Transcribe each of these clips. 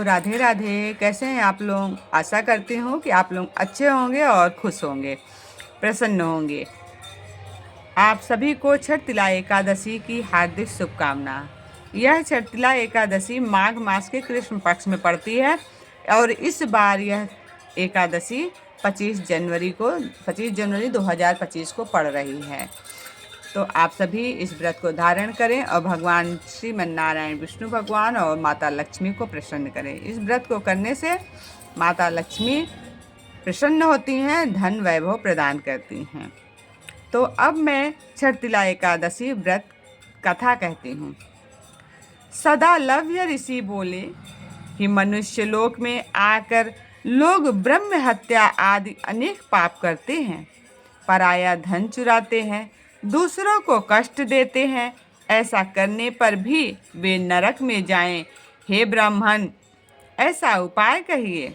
राधे राधे। कैसे हैं आप लोग? आशा करती हूँ कि आप लोग अच्छे होंगे और खुश होंगे, प्रसन्न होंगे। आप सभी को छठ तिला एकादशी की हार्दिक शुभकामना। यह छठ तिला एकादशी माघ मास के कृष्ण पक्ष में पड़ती है और इस बार यह एकादशी 25 जनवरी 2025 को पड़ रही है। तो आप सभी इस व्रत को धारण करें और भगवान श्रीमन नारायण विष्णु भगवान और माता लक्ष्मी को प्रसन्न करें। इस व्रत को करने से माता लक्ष्मी प्रसन्न होती हैं, धन वैभव प्रदान करती हैं। तो अब मैं छठ तिला एकादशी व्रत कथा कहती हूँ। सदा लव्य ऋषि बोले कि मनुष्य लोक में आकर लोग ब्रह्म हत्या आदि अनेक पाप करते हैं, पराया धन चुराते हैं, दूसरों को कष्ट देते हैं। ऐसा करने पर भी वे नरक में जाएं। हे ब्राह्मण, ऐसा उपाय कहिए।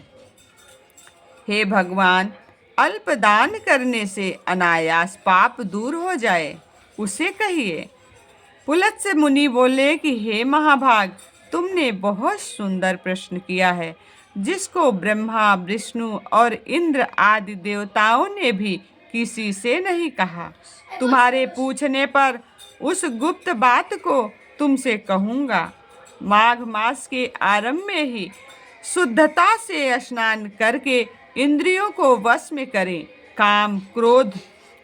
हे भगवान, अल्प दान करने से अनायास पाप दूर हो जाए, उसे कहिए। पुलत्स्य मुनि बोले कि हे महाभाग, तुमने बहुत सुंदर प्रश्न किया है, जिसको ब्रह्मा विष्णु और इंद्र आदि देवताओं ने भी किसी से नहीं कहा। तुम्हारे पूछने पर उस गुप्त बात को तुमसे कहूँगा। माघ मास के आरंभ में ही शुद्धता से स्नान करके इंद्रियों को वश में करें। काम, क्रोध,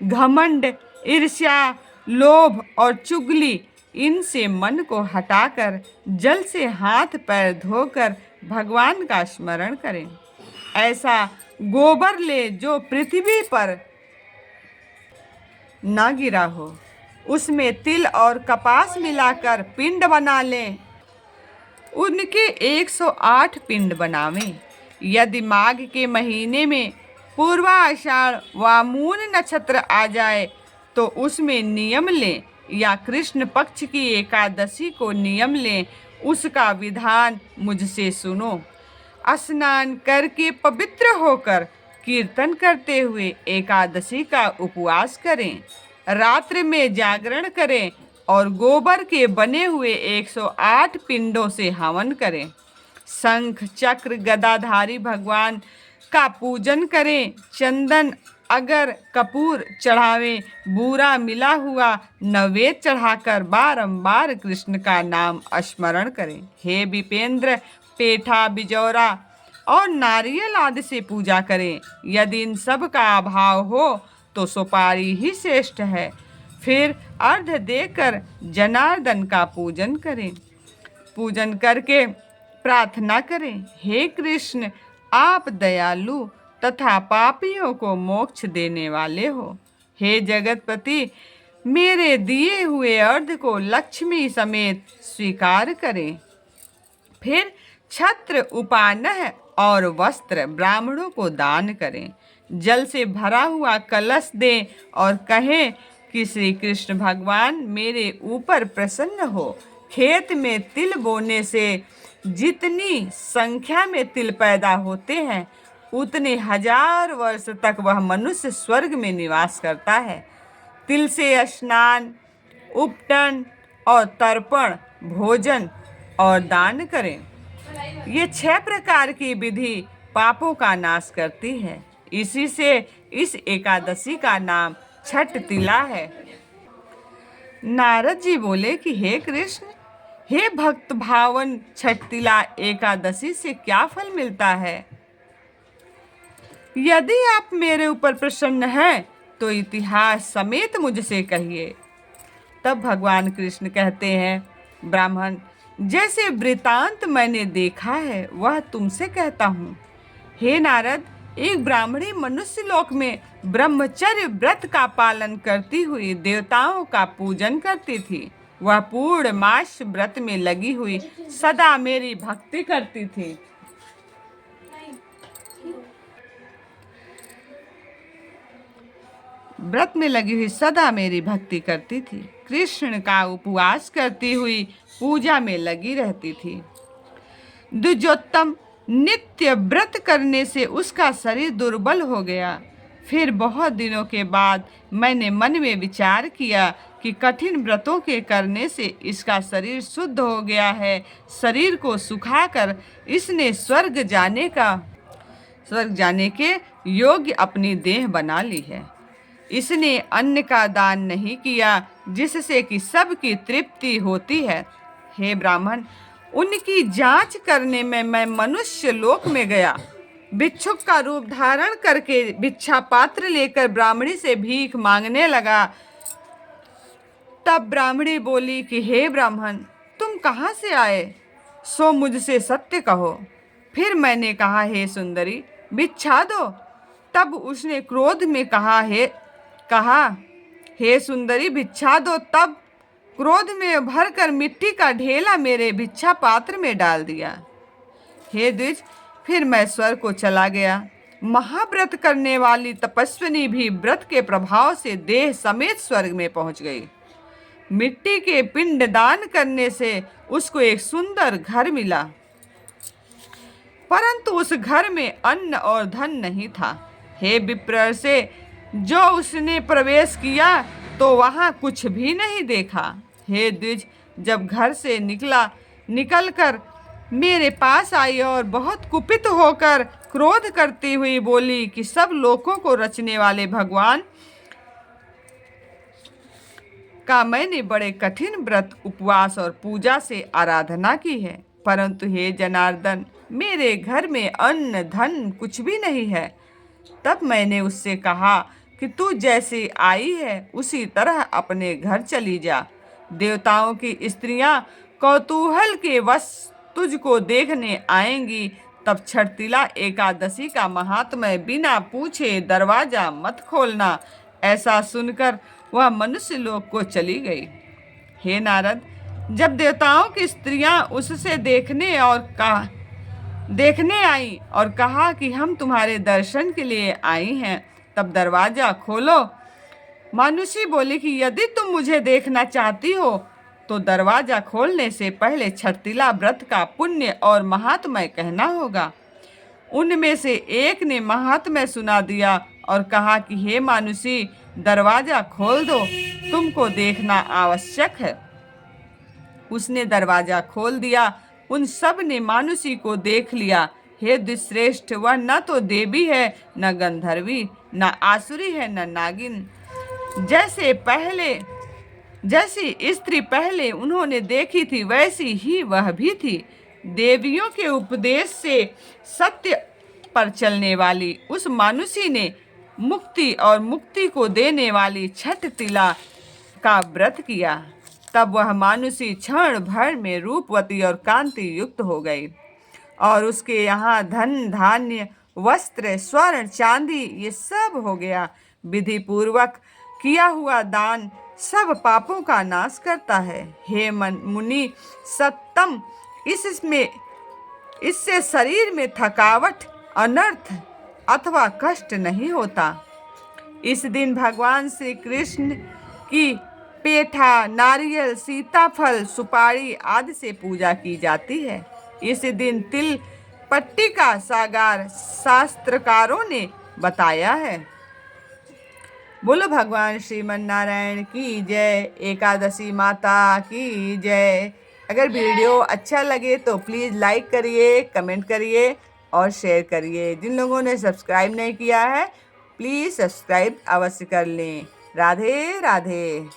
घमंड, ईर्ष्या, लोभ और चुगली, इनसे मन को हटाकर जल से हाथ पैर धोकर भगवान का स्मरण करें। ऐसा गोबर ले जो पृथ्वी पर न गिरा हो, उसमें तिल और कपास मिलाकर पिंड बना लें। उनके 108 पिंड बनावें। यदि माघ के महीने में पूर्वाषाढ़ व मून नक्षत्र आ जाए तो उसमें नियम लें, या कृष्ण पक्ष की एकादशी को नियम लें। उसका विधान मुझसे सुनो। स्नान करके पवित्र होकर कीर्तन करते हुए एकादशी का उपवास करें। रात्रि में जागरण करें और गोबर के बने हुए 108 पिंडों से हवन करें। शंख चक्र गदाधारी भगवान का पूजन करें। चंदन, अगर, कपूर चढ़ावें। बूरा मिला हुआ नैवेद्य चढ़ाकर बारंबार कृष्ण का नाम स्मरण करें। हे विपेंद्र, पेठा, बिजौरा और नारियल आदि से पूजा करें। यदि इन सब का अभाव हो तो सुपारी ही श्रेष्ठ है। फिर अर्घ देकर जनार्दन का पूजन करें। पूजन करके प्रार्थना करें, हे कृष्ण, आप दयालु तथा पापियों को मोक्ष देने वाले हो। हे जगतपति, मेरे दिए हुए अर्घ को लक्ष्मी समेत स्वीकार करें। फिर छत्र, उपानह और वस्त्र ब्राह्मणों को दान करें। जल से भरा हुआ कलश दें और कहें कि श्री कृष्ण भगवान मेरे ऊपर प्रसन्न हो। खेत में तिल बोने से जितनी संख्या में तिल पैदा होते हैं, उतने 1000 वर्ष तक वह मनुष्य स्वर्ग में निवास करता है। तिल से स्नान, उपटन और तर्पण, भोजन और दान करें। ये 6 प्रकार की विधि पापों का नाश करती है। इसी से इस एकादशी का नाम छठ तिला है। नारद जी बोले कि हे कृष्ण, हे भक्त भावन, छठ तिला एकादशी से क्या फल मिलता है? यदि आप मेरे ऊपर प्रसन्न हैं तो इतिहास समेत मुझसे कहिए। तब भगवान कृष्ण कहते हैं, ब्राह्मण, जैसे वृतांत मैंने देखा है वह तुमसे कहता हूँ। हे नारद, एक ब्राह्मणी मनुष्य लोक में ब्रह्मचर्य व्रत का पालन करती हुई देवताओं का पूजन करती थी। वह पूर्ण मास व्रत में लगी हुई सदा मेरी भक्ति करती थी। व्रत में लगी हुई सदा मेरी भक्ति करती थी। कृष्ण का उपवास करती हुई पूजा में लगी रहती थी। द्विजोत्तम, नित्य व्रत करने से उसका शरीर दुर्बल हो गया। फिर बहुत दिनों के बाद मैंने मन में विचार किया कि कठिन व्रतों के करने से इसका शरीर शुद्ध हो गया है। शरीर को सुखाकर इसने स्वर्ग जाने के योग्य अपनी देह बना ली है। इसने अन्न का दान नहीं किया जिससे कि सबकी तृप्ति होती है। हे ब्राह्मण, उनकी जांच करने में मैं मनुष्य लोक में गया। भिक्षुक का रूप धारण करके भिक्षा पात्र लेकर ब्राह्मणी से भीख मांगने लगा। तब ब्राह्मणी बोली कि हे ब्राह्मण, तुम कहाँ से आए, सो मुझसे सत्य कहो। फिर मैंने कहा, हे सुंदरी, भिक्षा दो। तब उसने क्रोध में कहा, हे सुंदरी, भिक्षा दो। तब क्रोध में भरकर मिट्टी का ढेला मेरे भिक्षा पात्र में डाल दिया। हे द्विज, फिर मैं स्वर्ग को चला गया। महाव्रत करने वाली तपस्विनी भी व्रत के प्रभाव से देह समेत स्वर्ग में पहुंच गई। मिट्टी के पिंड दान करने से उसको एक सुंदर घर मिला, परंतु उस घर में अन्न और धन नहीं था। हे विप्र से जो उसने प्रवेश किया तो वहां कुछ भी नहीं देखा। हे द्विज, जब घर से निकलकर मेरे पास आई और बहुत कुपित होकर क्रोध करती हुई बोली कि सब लोगों को रचने वाले भगवान का मैंने बड़े कठिन व्रत, उपवास और पूजा से आराधना की है, परंतु हे जनार्दन, मेरे घर में अन्न धन कुछ भी नहीं है। तब मैंने उससे कहा कि तू जैसे आई है उसी तरह अपने घर चली जा। देवताओं की स्त्रियां कौतूहल के वश तुझको देखने आएंगी। तब छठतिला एकादशी का महात्म्य बिना पूछे दरवाजा मत खोलना। ऐसा सुनकर वह मनुष्य लोक को चली गई। हे नारद, जब देवताओं की स्त्रियां उससे देखने आई और कहा कि हम तुम्हारे दर्शन के लिए आई हैं, तब दरवाजा खोलो। मानुषी बोली कि यदि तुम मुझे देखना चाहती हो तो दरवाजा खोलने से पहले छठतिला व्रत का पुण्य और महात्म्य कहना होगा। उनमें से एक ने महात्म्य सुना दिया और कहा कि हे मानुषी, दरवाजा खोल दो, तुमको देखना आवश्यक है। उसने दरवाजा खोल दिया। उन सब ने मानुषी को देख लिया। हे द्विश्रेष्ठ, वह न तो देवी है, न गंधर्वी, न आसुरी है, न नागिन। जैसी स्त्री पहले उन्होंने देखी थी वैसी ही वह भी थी। देवियों के उपदेश से सत्य पर चलने वाली उस मानुषी ने मुक्ति और मुक्ति को देने वाली छठतिला का व्रत किया। तब वह मानुषी क्षण भर में रूपवती और कांति युक्त हो गई और उसके यहाँ धन धान्य वस्त्र स्वर्ण चांदी ये सब हो गया। विधि पूर्वक किया हुआ दान सब पापों का नाश करता है। हे मुनि सत्तम, इससे शरीर में थकावट, अनर्थ अथवा कष्ट नहीं होता। इस दिन भगवान श्री कृष्ण की पेठा, नारियल, सीताफल, सुपारी आदि से पूजा की जाती है। इस दिन तिल पट्टी का सागार शास्त्रकारों ने बताया है। बोलो भगवान श्रीमन नारायण की जय, एकादशी माता की जय। अगर वीडियो अच्छा लगे तो प्लीज़ लाइक करिए, कमेंट करिए और शेयर करिए। जिन लोगों ने सब्सक्राइब नहीं किया है प्लीज़ सब्सक्राइब अवश्य कर लें। राधे राधे।